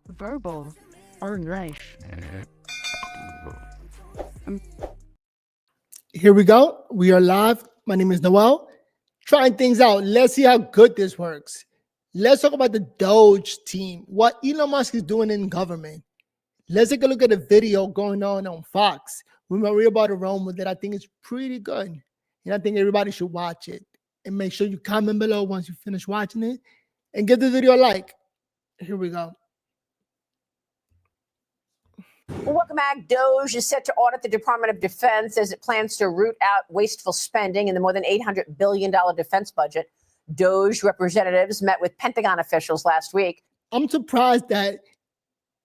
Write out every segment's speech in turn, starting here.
Verbal or life. Here we go. We are live. My name is Noel. Trying things out. Let's see how good this works. Let's talk about the DOGE team, what Elon Musk is doing in government. Let's take a look at the video going on Fox with Maria Bartiromo that I think is pretty good. And I think everybody should watch it. And make sure you comment below once you finish watching it and give the video a like. Here we go. Well, welcome back. DOGE is set to audit the Department of Defense as it plans to root out wasteful spending in the more than $800 billion defense budget. DOGE representatives met with Pentagon officials last week. I'm surprised that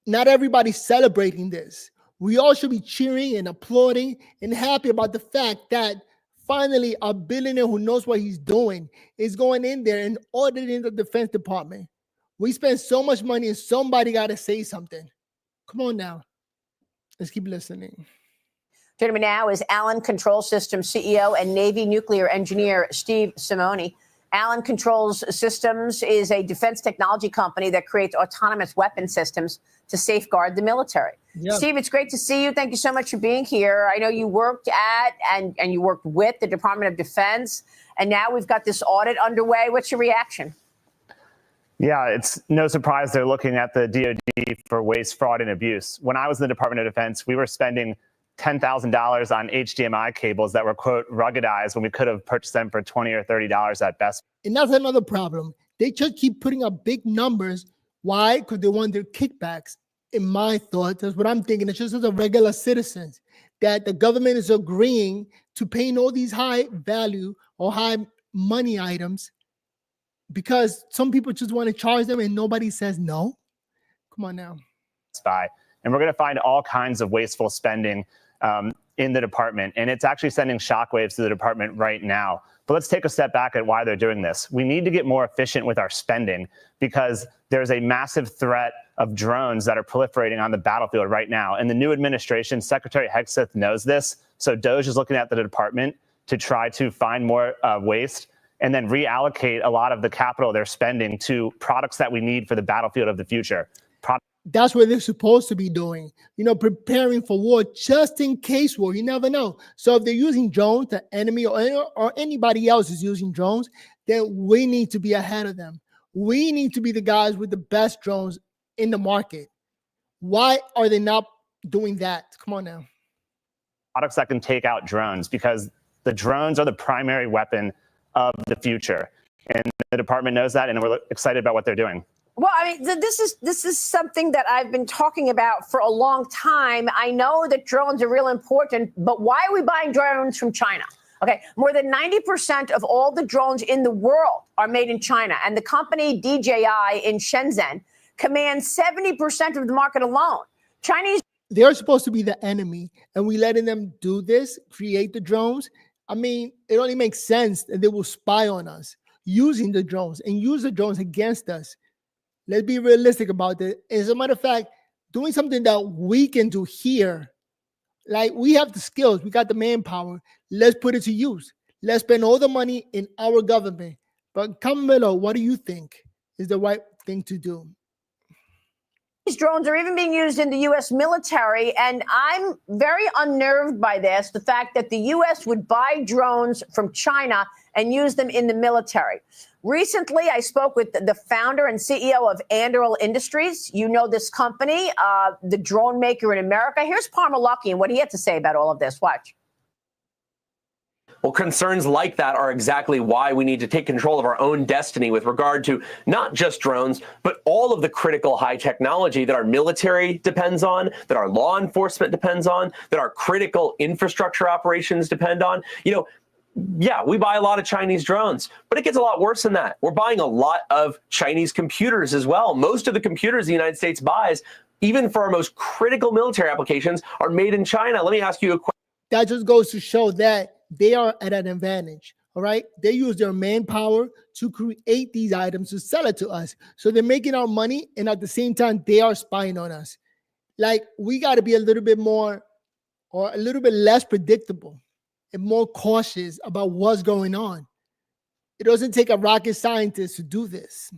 not everybody's celebrating this. We all should be cheering and applauding and happy about the fact that finally a billionaire who knows what he's doing is going in there and auditing the Defense Department. We spend so much money and somebody got to say something. Come on now. Let's keep listening. Joining me now is Allen Control Systems CEO and Navy nuclear engineer Steve Simoni. Allen Controls Systems is a defense technology company that creates autonomous weapon systems to safeguard the military. Yep. Steve, it's great to see you. Thank you so much for being here. I know you worked at and you worked with the Department of Defense, and now we've got this audit underway. What's your reaction? Yeah, it's no surprise they're looking at the DOD for waste, fraud, and abuse. When I was in the Department of Defense, we were spending $10,000 on HDMI cables that were, quote, ruggedized when we could have purchased them for $20 or $30 at best. And that's another problem. They just keep putting up big numbers. Why? Because they want their kickbacks. In my thoughts, that's what I'm thinking. It's just as a regular citizen that the government is agreeing to paying all these high value or high money items because some people just want to charge them and nobody says no. Come on now. And we're going to find all kinds of wasteful spending in the department. And it's actually sending shockwaves to the department right now. But let's take a step back at why they're doing this. We need to get more efficient with our spending because there's a massive threat of drones that are proliferating on the battlefield right now. And the new administration, Secretary Hegseth knows this. So DOGE is looking at the department to try to find more waste and then reallocate a lot of the capital they're spending to products that we need for the battlefield of the future. That's what they're supposed to be doing, preparing for war just in case war. You never know. So if they're using drones, the enemy or anybody else is using drones, then we need to be ahead of them. We need to be the guys with the best drones in the market. Why are they not doing that? Come on now. Products that can take out drones because the drones are the primary weapon of the future. And the department knows that, and we're excited about what they're doing. Well, I mean, this is something that I've been talking about for a long time. I know that drones are real important, but why are we buying drones from China? Okay, more than 90% of all the drones in the world are made in China, and the company DJI in Shenzhen commands 70% of the market alone. They're supposed to be the enemy, and we letting them do this, create the drones. I mean, it only makes sense that they will spy on us using the drones and use the drones against us. Let's be realistic about it. As a matter of fact, doing something that we can do here, like we have the skills, we got the manpower. Let's put it to use. Let's spend all the money in our government. But comment below, what do you think is the right thing to do? These drones are even being used in the U.S. military, and I'm very unnerved by this, the fact that the U.S. would buy drones from China and use them in the military. Recently, I spoke with the founder and CEO of Anduril Industries. You know this company, the drone maker in America. Here's Palmer Luckey and what he had to say about all of this. Watch. Well, concerns like that are exactly why we need to take control of our own destiny with regard to not just drones, but all of the critical high technology that our military depends on, that our law enforcement depends on, that our critical infrastructure operations depend on. Yeah, we buy a lot of Chinese drones, but it gets a lot worse than that. We're buying a lot of Chinese computers as well. Most of the computers the United States buys, even for our most critical military applications, are made in China. Let me ask you a question. That just goes to show that they are at an advantage, all right? They use their manpower to create these items to sell it to us. So they're making our money, and at the same time, they are spying on us. Like, we got to be a little bit more or a little bit less predictable and more cautious about what's going on. It doesn't take a rocket scientist to do this.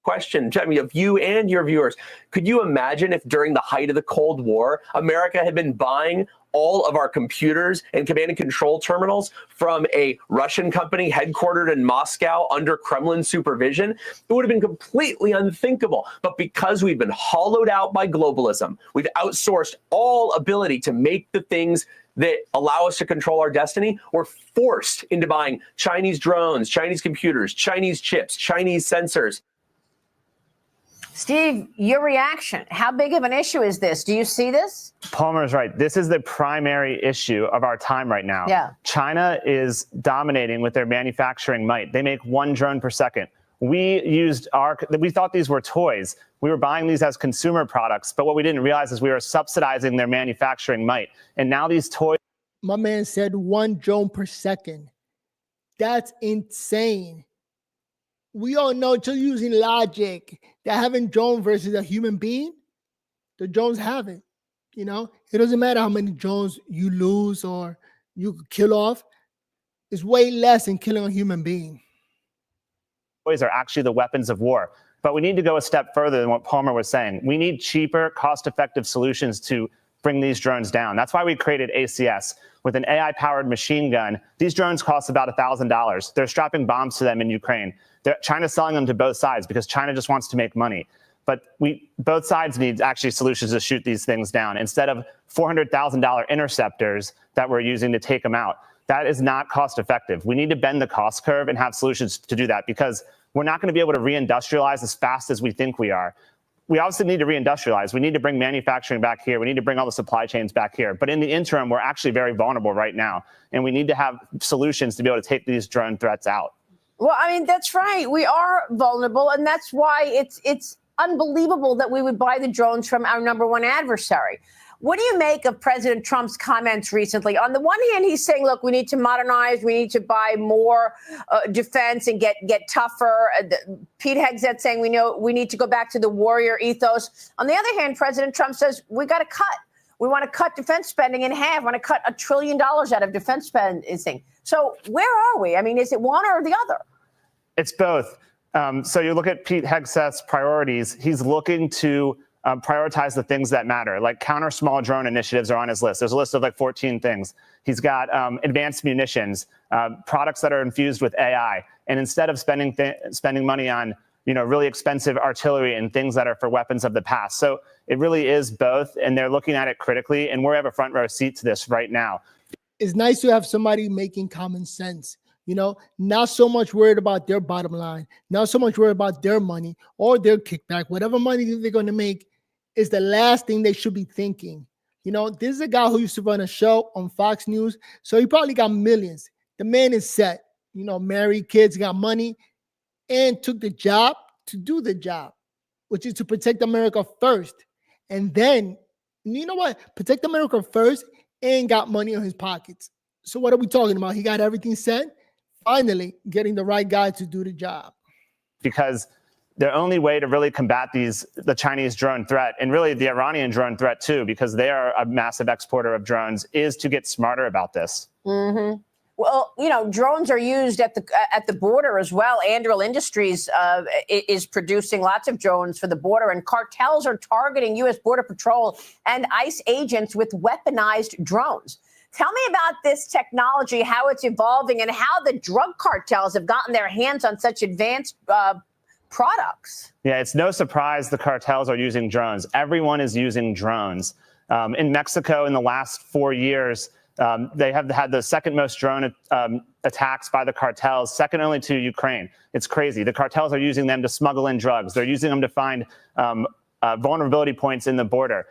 question, I mean, of you and your viewers. Could you imagine if during the height of the Cold War, America had been buying all of our computers and command and control terminals from a Russian company headquartered in Moscow under Kremlin supervision? It would have been completely unthinkable. But because we've been hollowed out by globalism, we've outsourced all ability to make the things that allow us to control our destiny, we're forced into buying Chinese drones, Chinese computers, Chinese chips, Chinese sensors. Steve, your reaction. How big of an issue is this? Do you see this? Palmer's right. This is the primary issue of our time right now. Yeah. China is dominating with their manufacturing might. They make 1 drone per second. We thought these were toys. We were buying these as consumer products, but what we didn't realize is we were subsidizing their manufacturing might. And now these toys. My man said 1 drone per second. That's insane. We all know, just using logic, that having drone versus a human being, the drones have it. You know, it doesn't matter how many drones you lose or you could kill off. It's way less than killing a human being. Toys are actually the weapons of war. But we need to go a step further than what Palmer was saying. We need cheaper, cost-effective solutions to bring these drones down. That's why we created ACS. With an AI-powered machine gun, these drones cost about $1,000. They're strapping bombs to them in Ukraine. China's selling them to both sides because China just wants to make money. But both sides need actually solutions to shoot these things down instead of $400,000 interceptors that we're using to take them out. That is not cost effective. We need to bend the cost curve and have solutions to do that because we're not going to be able to reindustrialize as fast as we think we are. We obviously need to reindustrialize. We need to bring manufacturing back here. We need to bring all the supply chains back here. But in the interim, we're actually very vulnerable right now. And we need to have solutions to be able to take these drone threats out. Well, I mean, that's right. We are vulnerable. And that's why it's unbelievable that we would buy the drones from our number one adversary. What do you make of President Trump's comments recently? On the one hand, he's saying, look, we need to modernize. We need to buy more defense and get tougher. Pete Hegseth saying we need to go back to the warrior ethos. On the other hand, President Trump says we got to cut. We want to cut defense spending in half. We want to cut $1 trillion out of defense spending. So where are we? I mean, is it one or the other? It's both. So you look at Pete Hegseth's priorities. He's looking to prioritize the things that matter, like counter small drone initiatives are on his list. There's a list of like 14 things. He's got advanced munitions, products that are infused with AI. And instead of spending money on really expensive artillery and things that are for weapons of the past. So it really is both. And they're looking at it critically. And we have a front row seat to this right now. It's nice to have somebody making common sense. Not so much worried about their bottom line, not so much worried about their money or their kickback. Whatever money they're going to make is the last thing they should be thinking. This is a guy who used to run a show on Fox News, so he probably got millions. The man is set, married, kids, got money, and took the job to do the job, which is to protect America first. And then, you know what? Protect America first and got money in his pockets. So what are we talking about? He got everything set. Finally getting the right guy to do the job. Because the only way to really combat the Chinese drone threat, and really the Iranian drone threat too, because they are a massive exporter of drones, is to get smarter about this. Mm-hmm. Well, drones are used at the border as well. Anduril Industries is producing lots of drones for the border, and cartels are targeting U.S. Border Patrol and ICE agents with weaponized drones. Tell me about this technology, how it's evolving, and how the drug cartels have gotten their hands on such advanced products. Yeah, it's no surprise the cartels are using drones. Everyone is using drones. In Mexico, in the last 4 years, they have had the second most drone attacks by the cartels, second only to Ukraine. It's crazy. The cartels are using them to smuggle in drugs. They're using them to find vulnerability points in the border.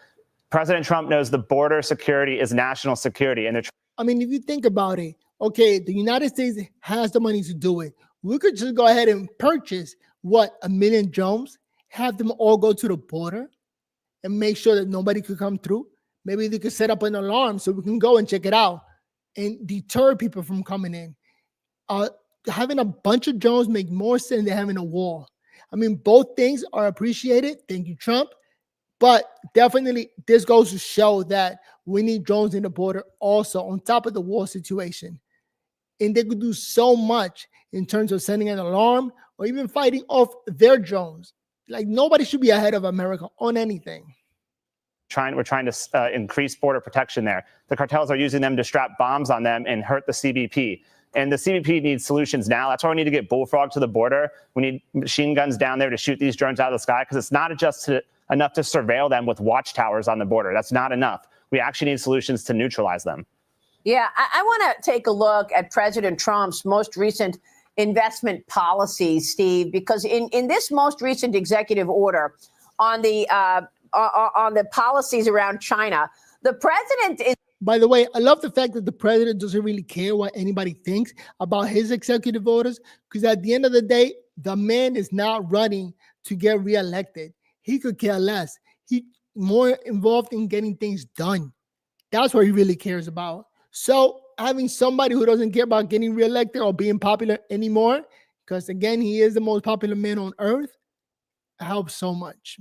President Trump knows the border security is national security. And if you think about it, okay, the United States has the money to do it. We could just go ahead and purchase, 1 million drones, have them all go to the border and make sure that nobody could come through. Maybe they could set up an alarm so we can go and check it out and deter people from coming in. Having a bunch of drones make more sense than having a wall. Both things are appreciated. Thank you, Trump. But definitely, this goes to show that we need drones in the border also on top of the war situation. And they could do so much in terms of sending an alarm or even fighting off their drones. Like nobody should be ahead of America on anything. We're trying to increase border protection there. The cartels are using them to strap bombs on them and hurt the CBP. And the CBP needs solutions now. That's why we need to get Bullfrog to the border. We need machine guns down there to shoot these drones out of the sky, because it's not just enough to surveil them with watchtowers on the border. That's not enough. We actually need solutions to neutralize them. Yeah, I want to take a look at President Trump's most recent investment policies, Steve, because in this most recent executive order on the policies around China, the president is. By the way, I love the fact that the president doesn't really care what anybody thinks about his executive orders, because at the end of the day, the man is not running to get reelected. He could care less. He's more involved in getting things done. That's what he really cares about. So having somebody who doesn't care about getting reelected or being popular anymore, because again, he is the most popular man on earth, helps so much.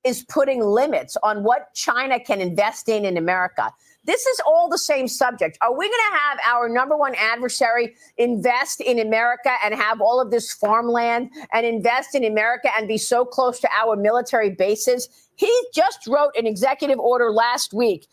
Is putting limits on what China can invest in America. This is all the same subject. Are we going to have our number one adversary invest in America and have all of this farmland and invest in America and be so close to our military bases? He just wrote an executive order last week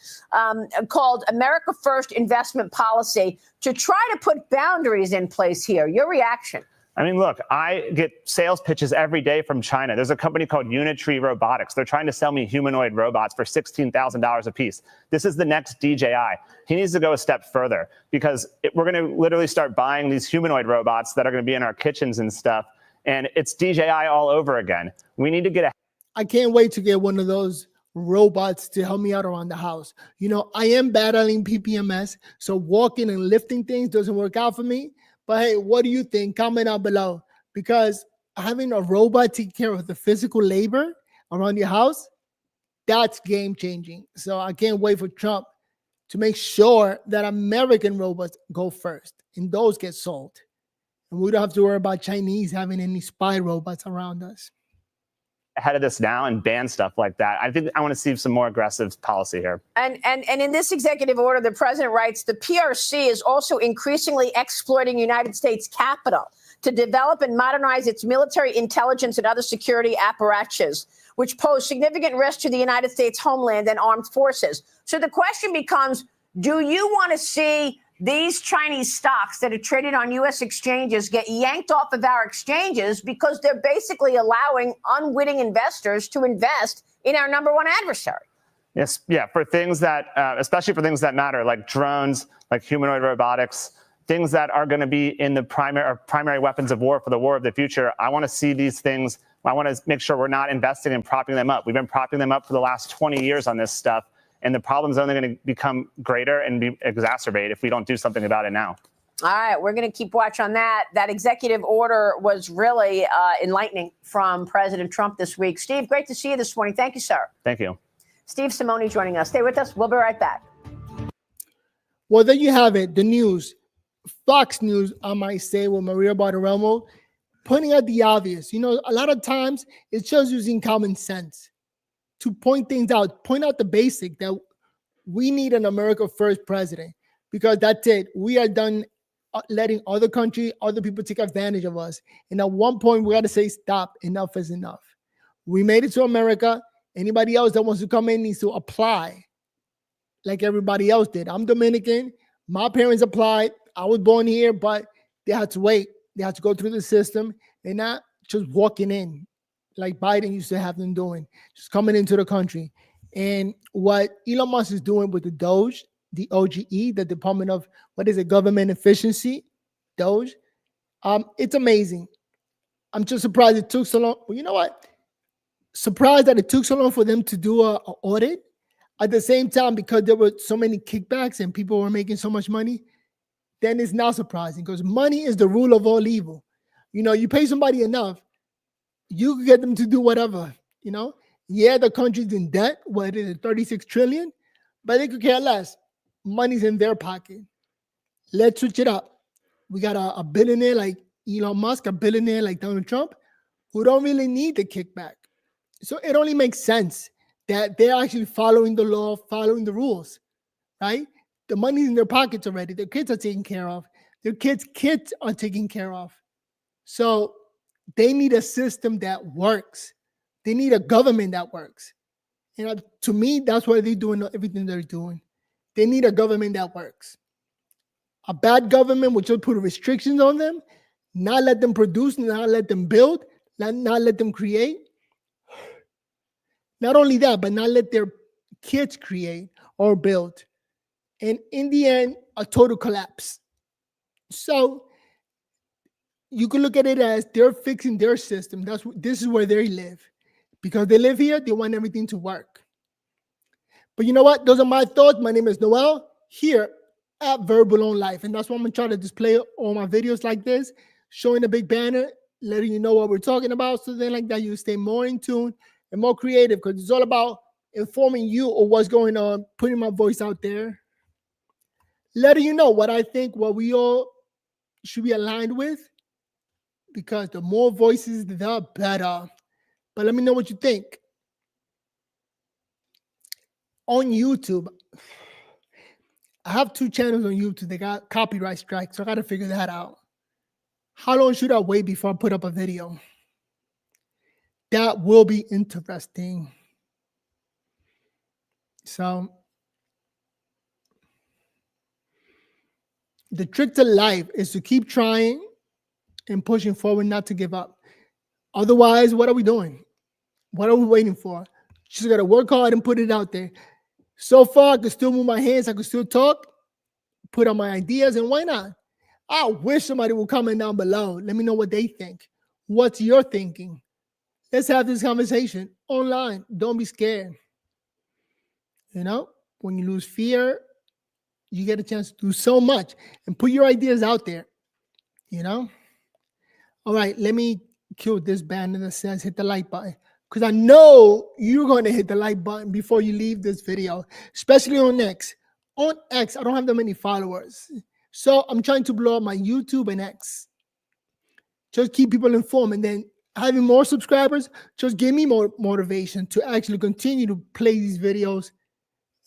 called America First Investment Policy to try to put boundaries in place here. Your reaction? I mean, look, I get sales pitches every day from China. There's a company called Unitree Robotics. They're trying to sell me humanoid robots for $16,000 a piece. This is the next DJI. He needs to go a step further, because we're going to literally start buying these humanoid robots that are going to be in our kitchens and stuff. And it's DJI all over again. We need to get I can't wait to get one of those robots to help me out around the house. You know, I am battling PPMS, so walking and lifting things doesn't work out for me. But hey, what do you think? Comment down below, because having a robot take care of the physical labor around your house, that's game changing. So I can't wait for Trump to make sure that American robots go first and those get sold. And we don't have to worry about Chinese having any spy robots around us. ahead of this now and ban stuff like that. I think I want to see some more aggressive policy here. And in this executive order, the president writes, the PRC is also increasingly exploiting United States Capitol to develop and modernize its military intelligence and other security apparatus, which pose significant risk to the United States homeland and armed forces. So the question becomes, do you want to see these Chinese stocks that are traded on U.S. exchanges get yanked off of our exchanges because they're basically allowing unwitting investors to invest in our number one adversary? Yes, yeah, for things that, especially for things that matter, like drones, like humanoid robotics, things that are going to be in the primary weapons of war for the war of the future. I want to see these things. I want to make sure we're not investing in propping them up. We've been propping them up for the last 20 years on this stuff. And the problem's only going to become greater and be exacerbated if we don't do something about it now. All right, we're going to keep watch on that. That executive order was really enlightening from President Trump this week. Steve, great to see you this morning. Thank you, sir. Thank you. Steve Simone joining us. Stay with us. We'll be right back. Well, there you have it, the news. Fox News, I might say, with Maria Bartiromo, pointing out the obvious. You know, a lot of times it's just using common sense to point things out, point out the basic that we need an America First president, because that's it. We are done letting other countries, other people take advantage of us. And at one point, we got to say, stop, enough is enough. We made it to America. Anybody else that wants to come in needs to apply like everybody else did. I'm Dominican. My parents applied. I was born here, but they had to wait. They had to go through the system. They're not just walking in like Biden used to have them doing, just coming into the country. And what Elon Musk is doing with the DOGE, the OGE, the Department of, Government Efficiency, DOGE, it's amazing. I'm just surprised it took so long. Well, you know what? Surprised that it took so long for them to do an audit. At the same time, because there were so many kickbacks and people were making so much money, then it's not surprising, because money is the rule of all evil. You know, you pay somebody enough, you can get them to do whatever, you know. Yeah, the country's in debt. What is it, 36 trillion? But they could care less. Money's in their pocket. Let's switch it up. We got a billionaire like Elon Musk, a billionaire like Donald Trump, who don't really need the kickback. So it only makes sense that they're actually following the law, following the rules, right? The money's in their pockets already. Their kids are taken care of. Their kids' kids are taken care of. So They need a system that works. They need a government that works. And to me, that's why they're doing everything they're doing. They need a government that works. A bad government would just put restrictions on them, not let them produce, not let them build, not let them create. Not only that, but not let their kids create or build. And in the end, a total collapse. So you can look at it as they're fixing their system. This is where they live. Because they live here, they want everything to work. But you know what? Those are my thoughts. My name is Noel here at Verbal on Life. And that's why I'm going to try to display all my videos like this, showing a big banner, letting you know what we're talking about. So then like that, you stay more in tune and more creative, because it's all about informing you of what's going on, putting my voice out there, letting you know what I think, what we all should be aligned with, because the more voices, the better. But let me know what you think. On YouTube, I have 2 channels on YouTube. They got copyright strikes, so I got to figure that out. How long should I wait before I put up a video? That will be interesting. So, the trick to life is to keep trying and pushing forward, not to give up. Otherwise, what are we doing? What are we waiting for? Just got to work hard and put it out there. So far, I can still move my hands. I can still talk, put on my ideas, and why not? I wish somebody would comment down below. Let me know what they think. What's your thinking? Let's have this conversation online. Don't be scared. You know, when you lose fear, you get a chance to do so much and put your ideas out there. You know? All right, let me kill this banner that says hit the like button, because I know you're going to hit the like button before you leave this video, especially on X. On X, I don't have that many followers. So I'm trying to blow up my YouTube and X. Just keep people informed. And then having more subscribers just give me more motivation to actually continue to play these videos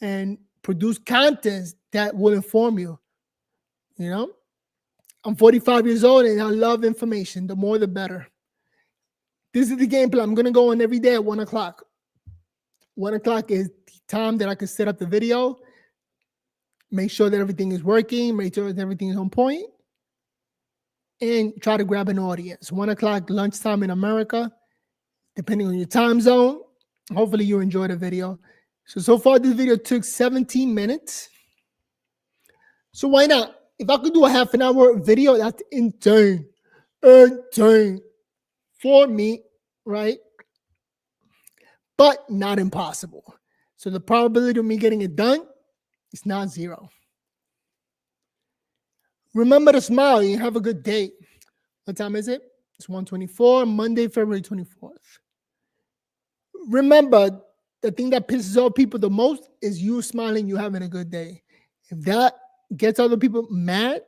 and produce content that will inform you. You know? I'm 45 years old and I love information. The more, the better. This is the game plan. I'm going to go on every day at 1 o'clock. 1 o'clock is the time that I can set up the video, make sure that everything is working, make sure that everything is on point, and try to grab an audience. 1 o'clock lunchtime in America, depending on your time zone. Hopefully you enjoyed the video. So far this video took 17 minutes. So why not? If I could do a half an hour video, that's insane. Insane. For me, right? But not impossible. So the probability of me getting it done is not 0. Remember to smile and have a good day. What time is it? It's 1:24, Monday, February 24th. Remember, the thing that pisses off people the most is you smiling, you having a good day. If that gets other people mad,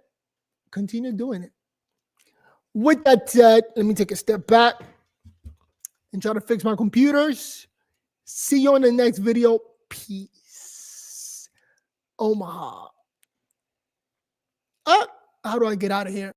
continue doing it. With that said, let me take a step back and try to fix my computers. See you on the next video. Peace. Omaha. How do I get out of here?